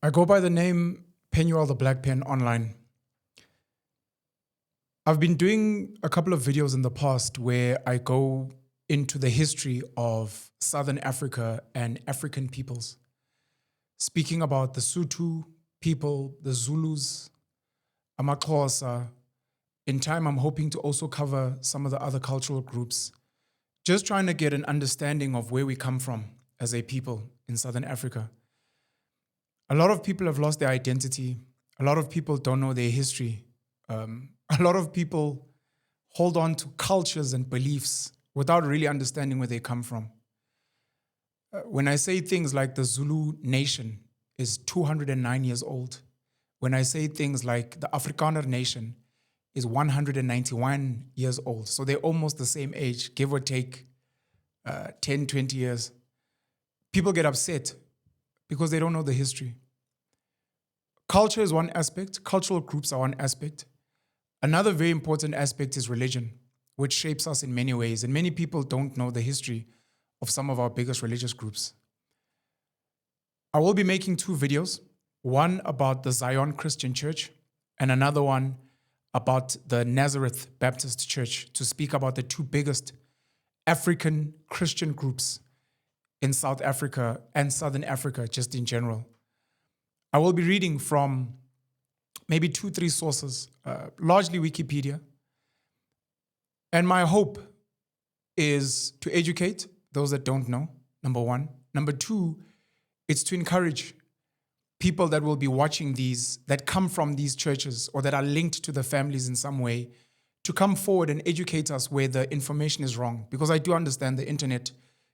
I go by the name Penuel the Black Pen online. I've been doing a couple of videos in the past where I go into the history of Southern Africa and African peoples, speaking about the Sotho people, the Zulus, AmaXhosa. In time, I'm hoping to also cover some of the other cultural groups, just trying to get an understanding of where we come from as a people in Southern Africa. A lot of people have lost their identity. A lot of people don't know their history. A lot of people hold on to cultures and beliefs without really understanding where they come from. When I say things like the Zulu nation is 209 years old, when I say things like the Afrikaner nation is 191 years old, so they're almost the same age, give or take 10, 20 years, people get upset because they don't know the history. Culture is one aspect, cultural groups are one aspect. Another very important aspect is religion, which shapes us in many ways, and many people don't know the history of some of our biggest religious groups. I will be making two videos, one about the Zion Christian Church and another one about the Nazareth Baptist Church, to speak about the two biggest African Christian groups in South Africa and Southern Africa just in general. I will be reading from maybe 2-3 sources, largely Wikipedia. And my hope is to educate those that don't know, number one. Number two, it's to encourage people that will be watching these, that come from these churches or that are linked to the families in some way, to come forward and educate us where the information is wrong. Because I do understand the internet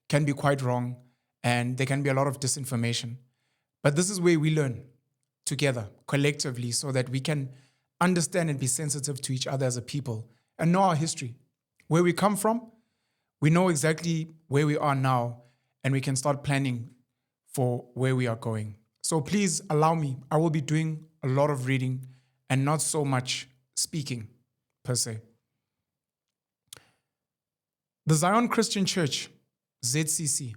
can be quite wrong and there can be a lot of disinformation. But this is where we learn together, collectively, so that we can understand and be sensitive to each other as a people and know our history. Where we come from, we know exactly where we are now, and we can start planning for where we are going. So please allow me, I will be doing a lot of reading and not so much speaking per se. The Zion Christian Church, ZCC,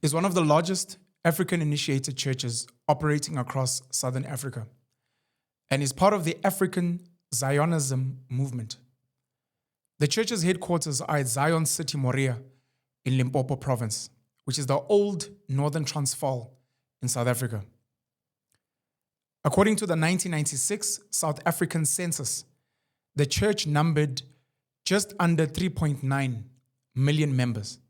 is one of the largest African-initiated churches operating across Southern Africa and is part of the African Zionism movement. The church's headquarters are at Zion City, Moriah, in Limpopo province, which is the old Northern Transvaal in South Africa. According to the 1996 South African census, the church numbered just under 3.9 million members.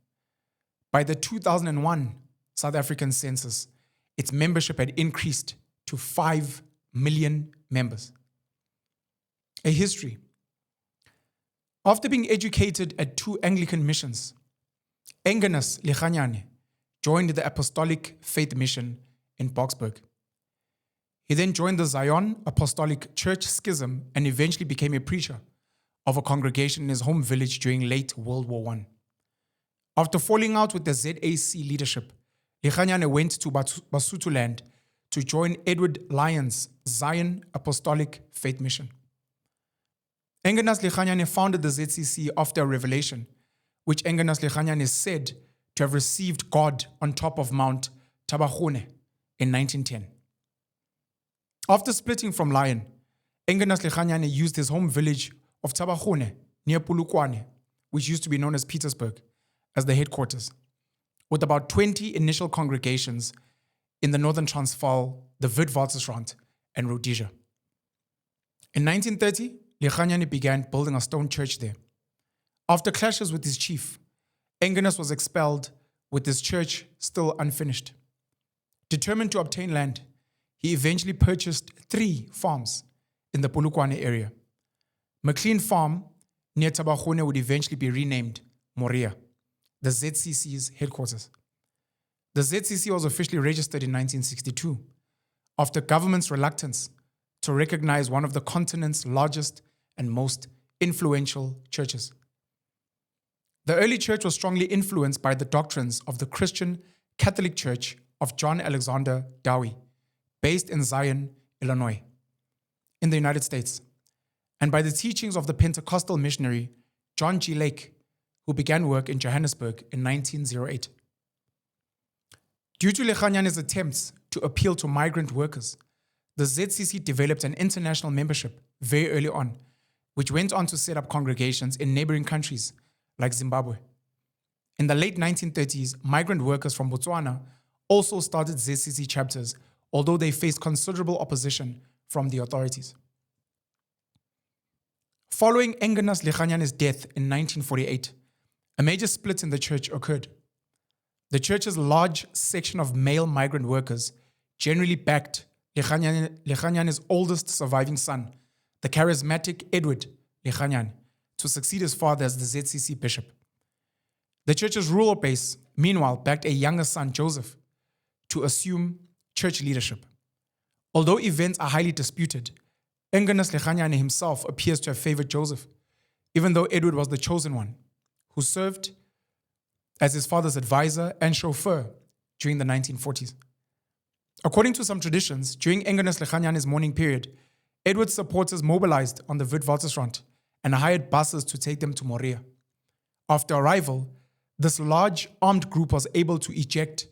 By the 2001 South African census, its membership had increased to 5 million members. A history. After being educated at 2 Anglican missions, Lekganyane joined the Apostolic Faith Mission in Boksburg. He then joined the Zion Apostolic Church Schism and eventually became a preacher of a congregation in his home village during late World War I. After falling out with the ZCC leadership, Lekganyane went to Basotholand to join Edward Lyon's Zion Apostolic Faith Mission. Lekganyane founded the ZCC after a revelation, which Lekganyane is said to have received God on top of Mount Tabagone in 1910. After splitting from Lion, Lekganyane used his home village of Tabagone near Polokwane, which used to be known as Pietersburg, as the headquarters, with about 20 initial congregations in the Northern Transvaal, the Witwatersrand, and Rhodesia. In 1930, Lekganyane began building a stone church there. After clashes with his chief, was expelled with his church still unfinished. Determined to obtain land, he eventually purchased 3 farms in the Polokwane area. McLean Farm near Tabagone would eventually be renamed Moriah, the ZCC's headquarters. The ZCC was officially registered in 1962 after government's reluctance to recognize one of the continent's largest and most influential churches. The early church was strongly influenced by the doctrines of the Christian Catholic Church of John Alexander Dowie, based in Zion, Illinois, in the United States, and by the teachings of the Pentecostal missionary John G. Lake, who began work in Johannesburg in 1908. Due to Lekganyane's attempts to appeal to migrant workers, the ZCC developed an international membership very early on, which went on to set up congregations in neighboring countries like Zimbabwe. In the late 1930s, migrant workers from Botswana also started ZCC chapters, although they faced considerable opposition from the authorities. Following Engenas Lekganyane's death in 1948, a major split in the church occurred. The church's large section of male migrant workers generally backed Lekganyane's oldest surviving son, the charismatic Edward Lekganyane, to succeed his father as the ZCC bishop. The church's rural base, meanwhile, backed a younger son, Joseph, to assume church leadership. Although events are highly disputed, Engenas Lekganyane himself appears to have favored Joseph, even though Edward was the chosen one, who served as his father's advisor and chauffeur during the 1940s. According to some traditions, during Engenas Lekganyane's mourning period, Edward's supporters mobilized on the Witwatersrand and hired buses to take them to Moria. After arrival, this large armed group was able to eject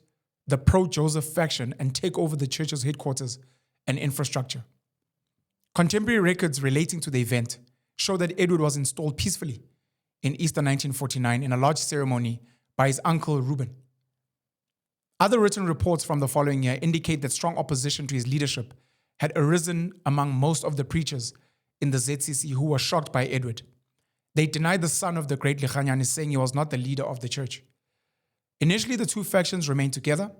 the pro-Joseph faction and take over the church's headquarters and infrastructure. Contemporary records relating to the event show that Edward was installed peacefully in Easter 1949 in a large ceremony by his uncle Reuben. Other written reports from the following year indicate that strong opposition to his leadership had arisen among most of the preachers in the ZCC who were shocked by Edward. They denied the son of the great Lekganyane, saying he was not the leader of the church. Initially, the two factions remained together,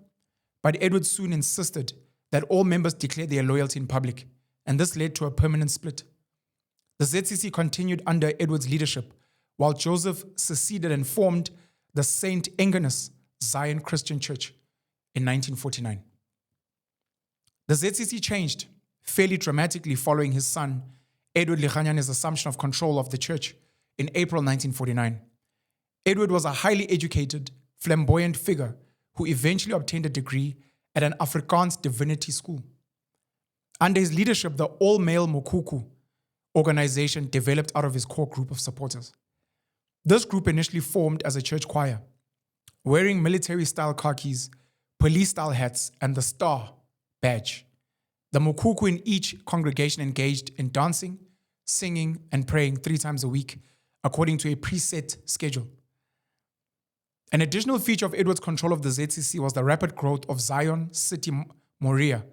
but Edward soon insisted that all members declare their loyalty in public, and this led to a permanent split. The ZCC continued under Edward's leadership, while Joseph seceded and formed the St. Engenas Zion Christian Church in 1949. The ZCC changed fairly dramatically following his son, Edward Lekganyane's assumption of control of the church in April 1949. Edward was a highly educated, flamboyant figure who eventually obtained a degree at an Afrikaans divinity school. Under his leadership, the all-male Mokuku organization developed out of his core group of supporters. This group initially formed as a church choir, wearing military-style khakis, police-style hats, and the star badge. The Mokuku in each congregation engaged in dancing, singing, and praying 3 times a week, according to a preset schedule. An additional feature of Edward's control of the ZCC was the rapid growth of Zion City Moria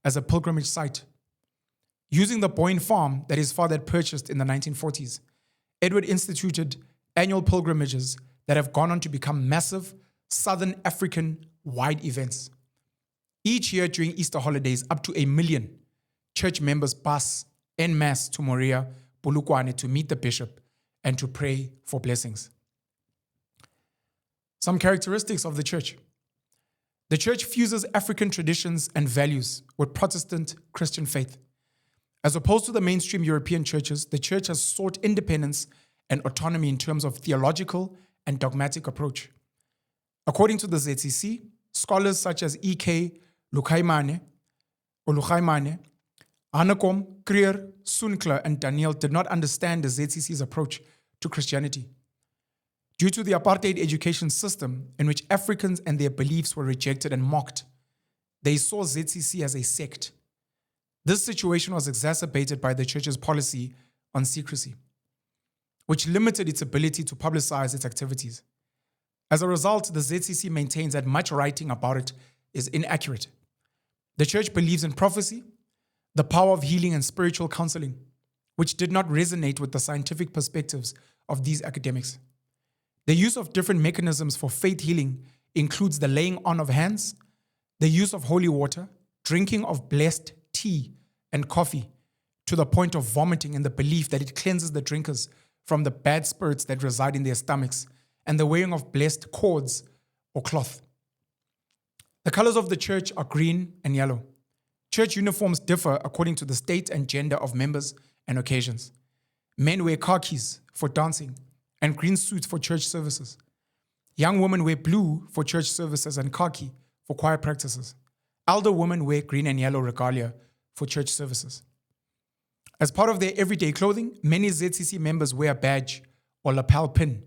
as a pilgrimage site. Using the Boyne farm that his father had purchased in the 1940s, Edward instituted annual pilgrimages that have gone on to become massive Southern African-wide events. Each year during Easter holidays, up to 1 million church members bus en masse to Moria, Polokwane to meet the bishop and to pray for blessings. Some characteristics of the church. The church fuses African traditions and values with Protestant Christian faith. As opposed to the mainstream European churches, the church has sought independence and autonomy in terms of theological and dogmatic approach. According to the ZCC, scholars such as E.K. Lekganyane, Hanekom, Creer, Sunkler, and Daniel did not understand the ZCC's approach to Christianity. Due to the apartheid education system in which Africans and their beliefs were rejected and mocked, they saw ZCC as a sect. This situation was exacerbated by the church's policy on secrecy, which limited its ability to publicize its activities. As a result, the ZCC maintains that much writing about it is inaccurate. The church believes in prophecy, the power of healing and spiritual counseling, which did not resonate with the scientific perspectives of these academics. The use of different mechanisms for faith healing includes the laying on of hands, the use of holy water, drinking of blessed tea and coffee to the point of vomiting in the belief that it cleanses the drinkers from the bad spirits that reside in their stomachs, and the wearing of blessed cords or cloth. The colors of the church are green and yellow. Church uniforms differ according to the state and gender of members and occasions. Men wear khakis for dancing and green suits for church services. Young women wear blue for church services and khaki for choir practices. Elder women wear green and yellow regalia for church services. As part of their everyday clothing, many ZCC members wear a badge or lapel pin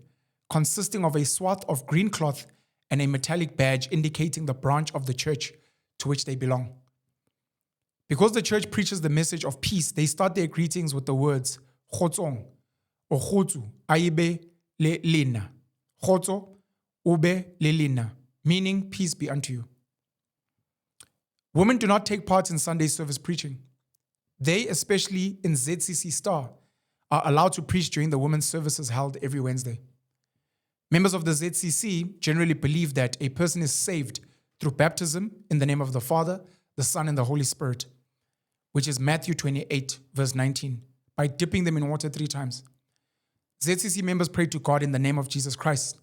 consisting of a swath of green cloth and a metallic badge indicating the branch of the church to which they belong. Because the church preaches the message of peace, they start their greetings with the words Khotsong or Khotsu, Aibe le lina. Khotso, Ube le lina, meaning peace be unto you. Women do not take part in Sunday service preaching. They, especially in ZCC Star, are allowed to preach during the women's services held every Wednesday. Members of the ZCC generally believe that a person is saved through baptism in the name of the Father, the Son, and the Holy Spirit, which is Matthew 28, verse 19, by dipping them in water 3 times. ZCC members pray to God in the name of Jesus Christ.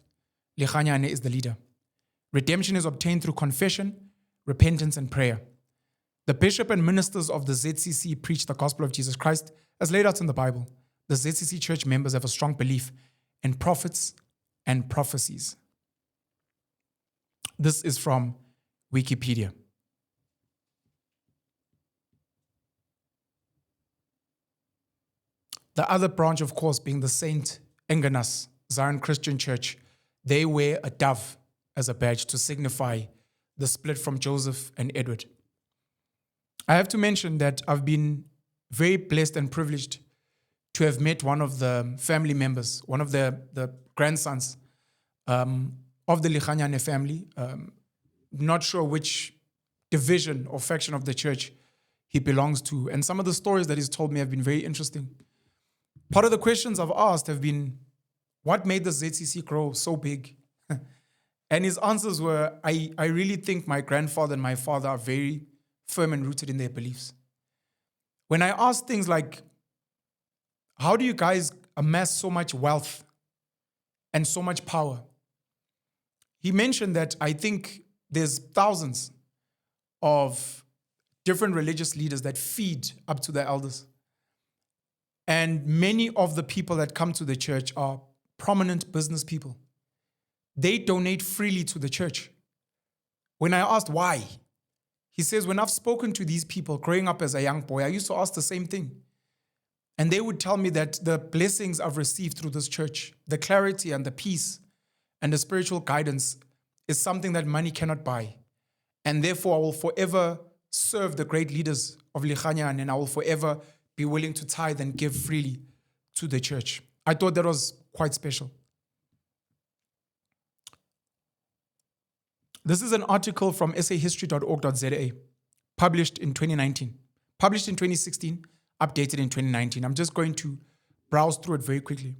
Lekganyane is the leader. Redemption is obtained through confession, repentance, and prayer. The bishop and ministers of the ZCC preach the gospel of Jesus Christ as laid out in the Bible. The ZCC church members have a strong belief in prophets and prophecies. This is from Wikipedia. The other branch, of course, being the St. Engenas Zion Christian Church, they wear a dove as a badge to signify the split from Joseph and Edward. I have to mention that I've been very blessed and privileged to have met one of the family members, one of the grandsons of the Lekganyane family. Not sure which division or faction of the church he belongs to. And some of the stories that he's told me have been very interesting. Part of the questions I've asked have been, what made the ZCC grow so big? And his answers were, I really think my grandfather and my father are very firm and rooted in their beliefs. When I asked things like, how do you guys amass so much wealth and so much power? He mentioned that I think there's thousands of different religious leaders that feed up to their elders. And many of the people that come to the church are prominent business people. They donate freely to the church. When I asked why, he says, when I've spoken to these people growing up as a young boy, I used to ask the same thing. And they would tell me that the blessings I've received through this church, the clarity and the peace and the spiritual guidance is something that money cannot buy. And therefore, I will forever serve the great leaders of Lekganyane, and I will forever be willing to tithe and give freely to the church. I thought that was quite special. This is an article from sahistory.org.za, published in 2019. Published in 2016, updated in 2019. I'm just going to browse through it very quickly.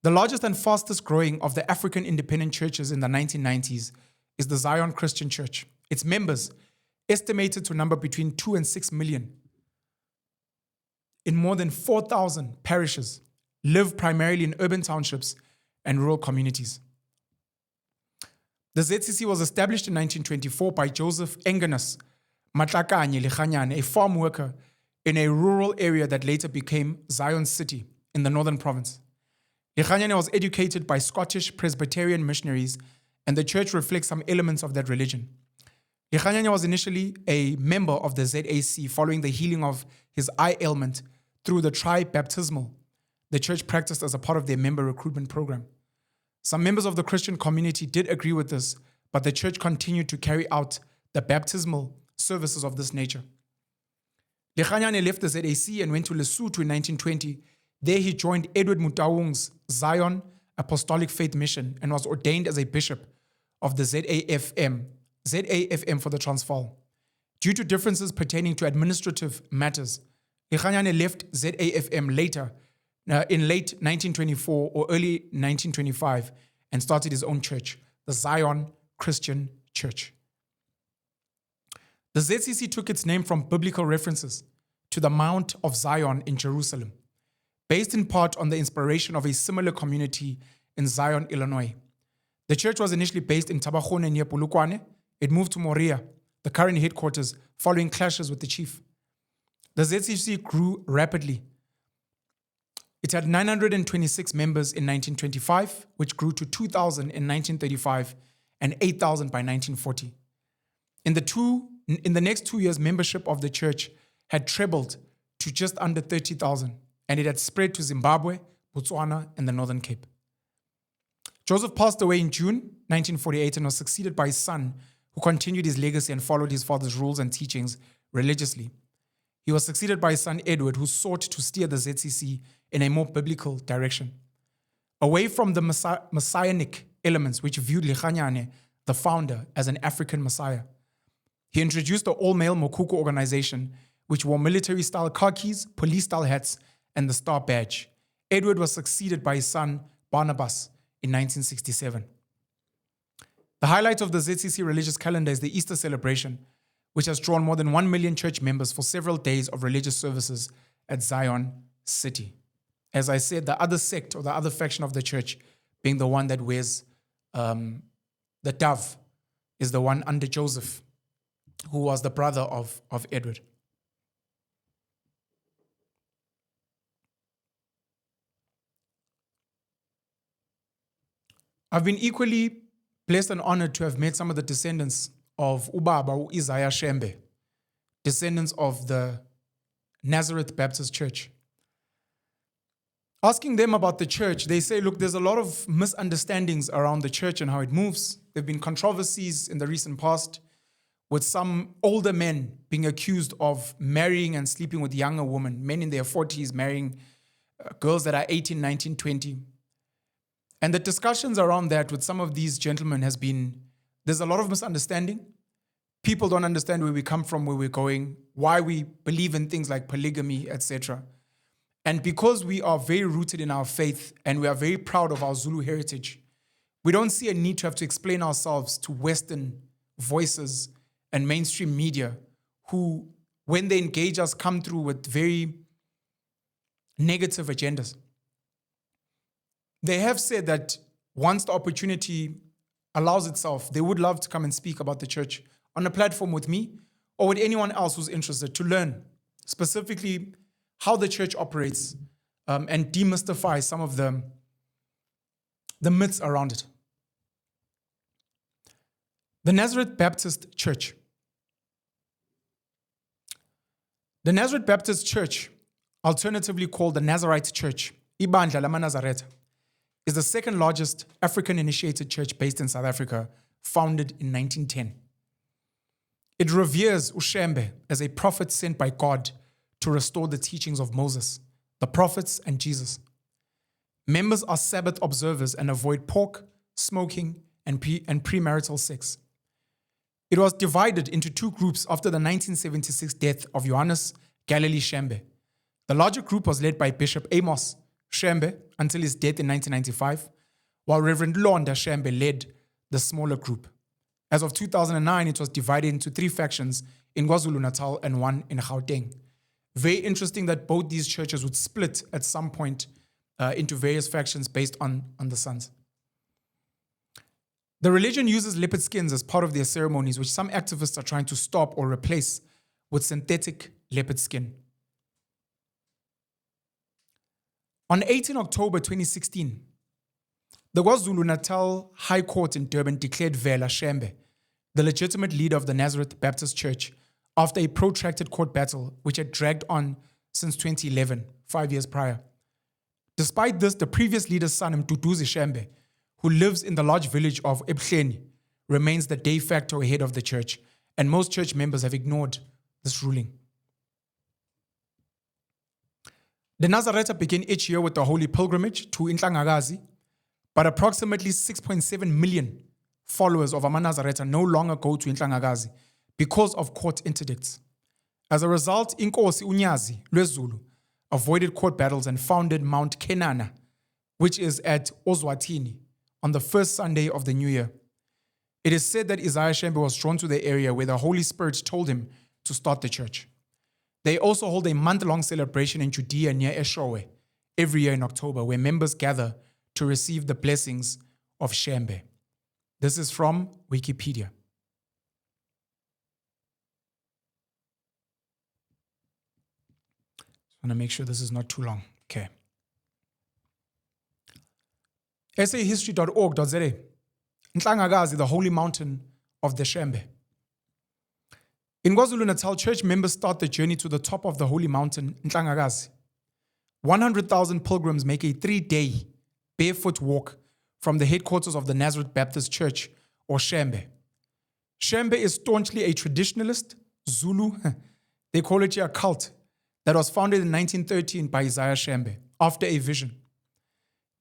The largest and fastest growing of the African independent churches in the 1990s is the Zion Christian Church. Its members, estimated to number between 2 and 6 million, in more than 4,000 parishes, live primarily in urban townships and rural communities. The ZCC was established in 1924 by Joseph Engenas Lekganyane, a farm worker in a rural area that later became Zion City in the northern province. Lekganyane was educated by Scottish Presbyterian missionaries, and the church reflects some elements of that religion. Lekganyane was initially a member of the ZAC following the healing of his eye ailment through the tri-baptismal the church practiced as a part of their member recruitment program. Some members of the Christian community did agree with this, but the church continued to carry out the baptismal services of this nature. Lekganyane left the ZAC and went to Lesotho in 1920. There he joined Edward Mutaung's Zion Apostolic Faith Mission and was ordained as a bishop of the ZAFM for the Transvaal. Due to differences pertaining to administrative matters, Lekganyane left ZAFM later, in late 1924 or early 1925, and started his own church, the Zion Christian Church. The ZCC took its name from biblical references to the Mount of Zion in Jerusalem, based in part on the inspiration of a similar community in Zion, Illinois. The church was initially based in Tabachone near Polokwane. It moved to Moria, the current headquarters, following clashes with the chief. The ZCC grew rapidly. It had 926 members in 1925, which grew to 2,000 in 1935 and 8,000 by 1940. In the next 2 years, membership of the church had trebled to just under 30,000, and it had spread to Zimbabwe, Botswana, and the Northern Cape. Joseph passed away in June 1948 and was succeeded by his son, who continued his legacy and followed his father's rules and teachings religiously. He was succeeded by his son Edward, who sought to steer the ZCC in a more biblical direction, away from the messianic elements which viewed Lekganyane, the founder, as an African messiah. He introduced the all-male Mokuko organization, which wore military-style khakis, police-style hats, and the star badge. Edward was succeeded by his son Barnabas in 1967. The highlight of the ZCC religious calendar is the Easter celebration, which has drawn more than 1 million church members for several days of religious services at Zion City. As I said, the other sect or the other faction of the church being the one that wears the dove is the one under Joseph, who was the brother of Edward. I've been equally blessed and honored to have met some of the descendants of Ubaba Isaiah Shembe, descendants of the Nazareth Baptist Church. Asking them about the church, they say, look, there's a lot of misunderstandings around the church and how it moves. There have been controversies in the recent past with some older men being accused of marrying and sleeping with younger women, men in their 40s marrying girls that are 18, 19, 20. And the discussions around that with some of these gentlemen has been, there's a lot of misunderstanding. People don't understand where we come from, where we're going, why we believe in things like polygamy, etc. And because we are very rooted in our faith and we are very proud of our Zulu heritage, we don't see a need to have to explain ourselves to Western voices and mainstream media who, when they engage us, come through with very negative agendas. They have said that once the opportunity allows itself, they would love to come and speak about the church on a platform with me or with anyone else who's interested to learn specifically how the church operates and demystify some of the myths around it. The Nazareth Baptist Church. The Nazareth Baptist Church, alternatively called the Nazarite Church, Ibandla lama Nazareth, is the second largest African-initiated church based in South Africa, founded in 1910. It reveres Shembe as a prophet sent by God to restore the teachings of Moses, the prophets, and Jesus. Members are Sabbath observers and avoid pork, smoking, and premarital sex. It was divided into two groups after the 1976 death of Johannes Galilee Shembe. The larger group was led by Bishop Amos Shembe until his death in 1995, while Reverend Londa Shembe led the smaller group. As of 2009, it was divided into three factions in KwaZulu-Natal and one in Gauteng. Very interesting that both these churches would split at some point into various factions based on the sons. The religion uses leopard skins as part of their ceremonies, which some activists are trying to stop or replace with synthetic leopard skin. On 18 October 2016, the KwaZulu-Natal High Court in Durban declared Vela Shembe the legitimate leader of the Nazareth Baptist Church after a protracted court battle which had dragged on since 2011, 5 years prior. Despite this, the previous leader's son, Mduduzi Shembe, who lives in the large village of Lekganyane, remains the de facto head of the church, and most church members have ignored this ruling. The Nazareth begin each year with the holy pilgrimage to Inhlangakazi, but approximately 6.7 million followers of Nazareth no longer go to Inhlangakazi because of court interdicts. As a result, Inkosi Unyazi Lwezulu avoided court battles and founded Mount Kenana, which is at Ozwatini, on the first Sunday of the new year. It is said that Isaiah Shembe was drawn to the area where the Holy Spirit told him to start the church. They also hold a month-long celebration in Judea near Eshowe every year in October, where members gather to receive the blessings of Shembe. This is from Wikipedia. I want to make sure this is not too long. Okay. sahistory.org.za. Nhlangakazi, the holy mountain of the Shembe. In KwaZulu-Natal, church members start the journey to the top of the holy mountain, Nhlangakazi. 100,000 pilgrims make a 3-day barefoot walk from the headquarters of the Nazareth Baptist Church, or Shembe. Shembe is staunchly a traditionalist, Zulu, they call it a cult, that was founded in 1913 by Isaiah Shembe after a vision.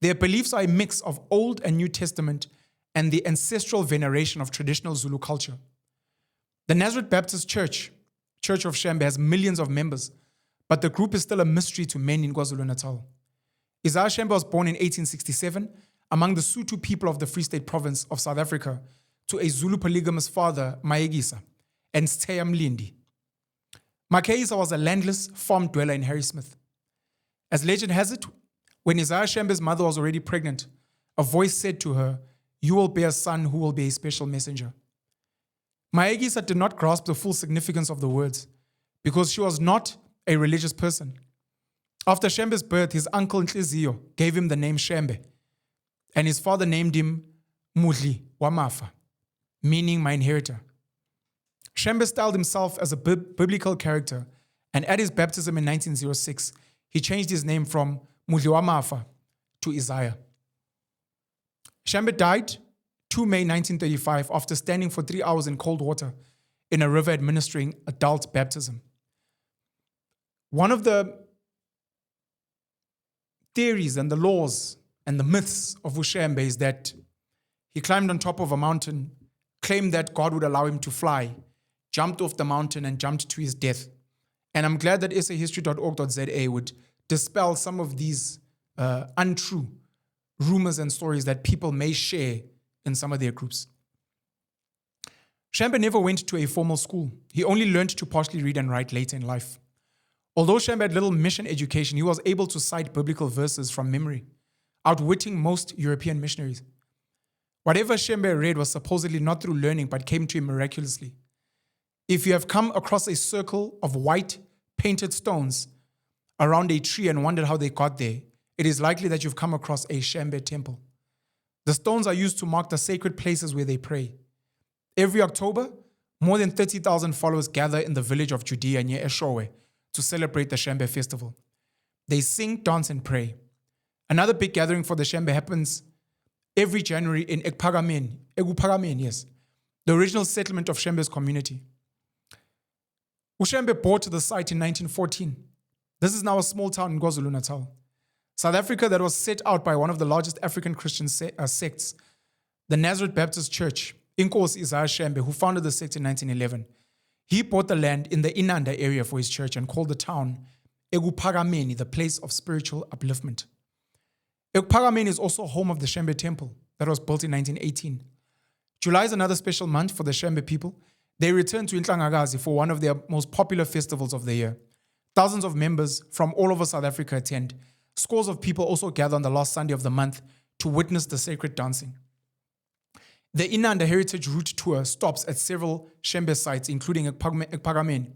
Their beliefs are a mix of Old and New Testament and the ancestral veneration of traditional Zulu culture. The Nazareth Baptist Church, Church of Shembe, has millions of members, but the group is still a mystery to many in KwaZulu-Natal. Isaiah Shembe was born in 1867 among the Sotho people of the Free State Province of South Africa to a Zulu polygamous father, Maegisa, and Stheya Mlindi. Maegisa was a landless farm dweller in Harrismith. As legend has it, when Isaiah Shembe's mother was already pregnant, a voice said to her, "You will bear a son who will be a special messenger." Maegisa did not grasp the full significance of the words because she was not a religious person. After Shembe's birth, his uncle Nhliziyo gave him the name Shembe, and his father named him Mudli Wamafa, meaning my inheritor. Shembe styled himself as a biblical character, and at his baptism in 1906, he changed his name from Mudli Wamafa to Isaiah. Shembe died 2 May 1935 after standing for 3 hours in cold water in a river administering adult baptism. One of the theories and the laws and the myths of Ushembe is that he climbed on top of a mountain, claimed that God would allow him to fly, jumped off the mountain and jumped to his death. And I'm glad that sahistory.org.za would dispel some of these untrue rumors and stories that people may share in some of their groups. Shembe never went to a formal school. He only learned to partially read and write later in life. Although Shembe had little mission education, he was able to cite biblical verses from memory, outwitting most European missionaries. Whatever Shembe read was supposedly not through learning, but came to him miraculously. If you have come across a circle of white painted stones around a tree and wondered how they got there, it is likely that you've come across a Shembe temple. The stones are used to mark the sacred places where they pray. Every October, more than 30,000 followers gather in the village of Judea near Eshowe to celebrate the Shembe festival. They sing, dance, and pray. Another big gathering for the Shembe happens every January in Ekuphakameni, yes, the original settlement of Shembe's community. Ushembe bought the site in 1914. This is now a small town in KwaZulu-Natal. South Africa that was set out by one of the largest African Christian sects, the Nazareth Baptist Church, Inkosi Isaiah Shembe, who founded the sect in 1911. He bought the land in the Inanda area for his church and called the town Ekuphakameni, the place of spiritual upliftment. Ekuphakameni is also home of the Shembe temple that was built in 1918. July is another special month for the Shembe people. They return to Inhlangakazi for one of their most popular festivals of the year. Thousands of members from all over South Africa attend. Scores of people also gather on the last Sunday of the month to witness the sacred dancing. The Inanda Heritage Route Tour stops at several Shembe sites, including Ekuphakameni.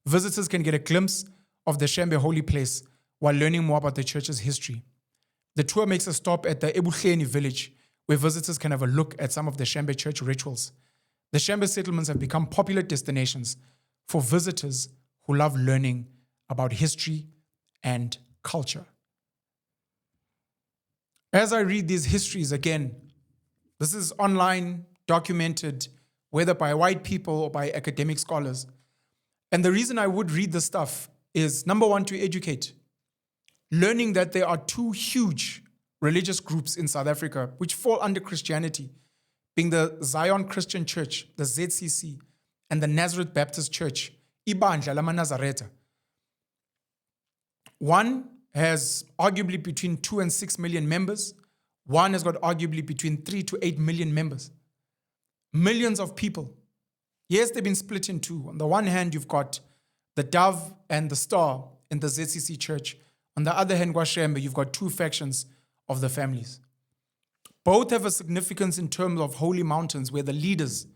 Visitors can get a glimpse of the Shembe holy place while learning more about the church's history. The tour makes a stop at the Lekganyane village, where visitors can have a look at some of the Shembe church rituals. The Shembe settlements have become popular destinations for visitors who love learning about history and culture. As I read these histories again, this is online, documented, whether by white people or by academic scholars. And the reason I would read this stuff is, number one, to educate. Learning that there are two huge religious groups in South Africa which fall under Christianity, being the Zion Christian Church, the ZCC, and the Nazareth Baptist Church, Ibandla lama Nazareta. One has arguably between 2 and 6 million members. One has got arguably between 3 to 8 million members. Millions of people. Yes, they've been split in two. On the one hand, you've got the dove and the star in the ZCC Church. On the other hand, KwaShembe, you've got two factions of the families. Both have a significance in terms of holy mountains where the leaders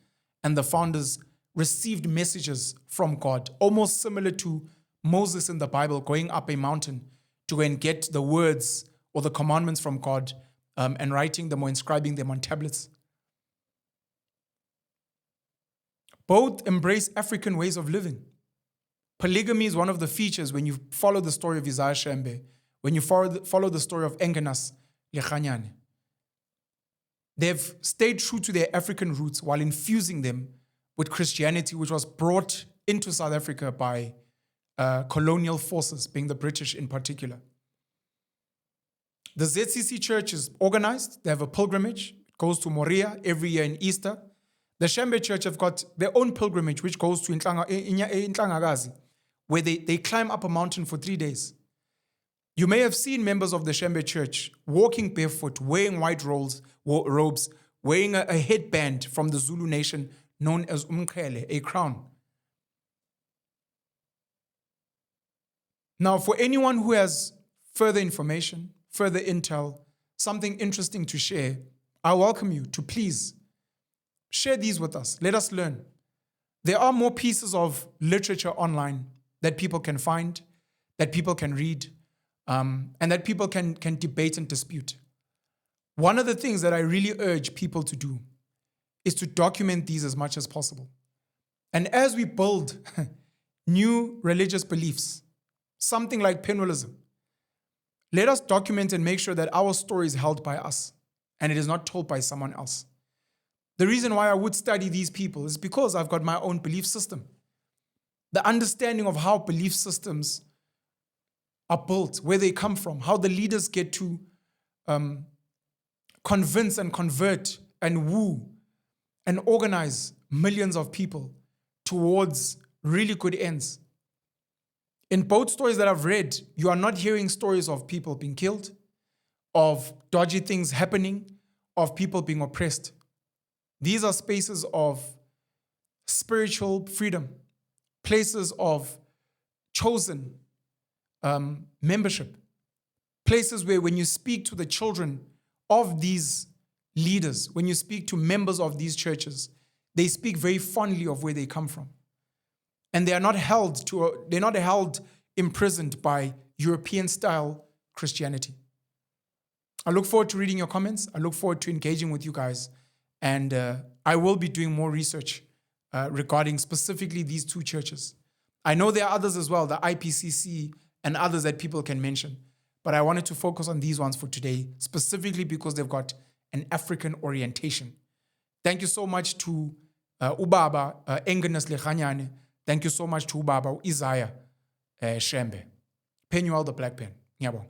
and the founders received messages from God, almost similar to Moses in the Bible going up a mountain to go and get the words or the commandments from God and writing them or inscribing them on tablets. Both embrace African ways of living. Polygamy is one of the features when you follow the story of Isaiah Shembe, when you follow the story of Engenas Lekganyane. They've stayed true to their African roots while infusing them with Christianity, which was brought into South Africa by colonial forces, being the British in particular. The ZCC Church is organized. They have a pilgrimage. It goes to Moria every year in Easter. The Shembe Church have got their own pilgrimage, which goes to Intlangagazi, where they climb up a mountain for 3 days. You may have seen members of the Shembe Church walking barefoot, wearing white robes, wearing a headband from the Zulu nation known as umqhele, a crown. Now, for anyone who has further information, further intel, something interesting to share, I welcome you to please share these with us. Let us learn. There are more pieces of literature online that people can find, that people can read, and that people can debate and dispute. One of the things that I really urge people to do is to document these as much as possible. And as we build new religious beliefs, something like penalism, let us document and make sure that our story is held by us and it is not told by someone else. The reason why I would study these people is because I've got my own belief system. The understanding of how belief systems are built, where they come from, how the leaders get to convince and convert and woo and organize millions of people towards really good ends. In both stories that I've read, you are not hearing stories of people being killed, of dodgy things happening, of people being oppressed. These are spaces of spiritual freedom, places of chosen membership, places where when you speak to the children of these leaders, when you speak to members of these churches, they speak very fondly of where they come from. And they're not held imprisoned by European-style Christianity. I look forward to reading your comments. I look forward to engaging with you guys. And I will be doing more research regarding specifically these two churches. I know there are others as well, the IPCC and others that people can mention. But I wanted to focus on these ones for today, specifically because they've got an African orientation. Thank you so much to Ubaba Lekganyane. Thank you so much to Ubaba Isaiah Shembe. Penuel the Black Pen. Ngiyabonga.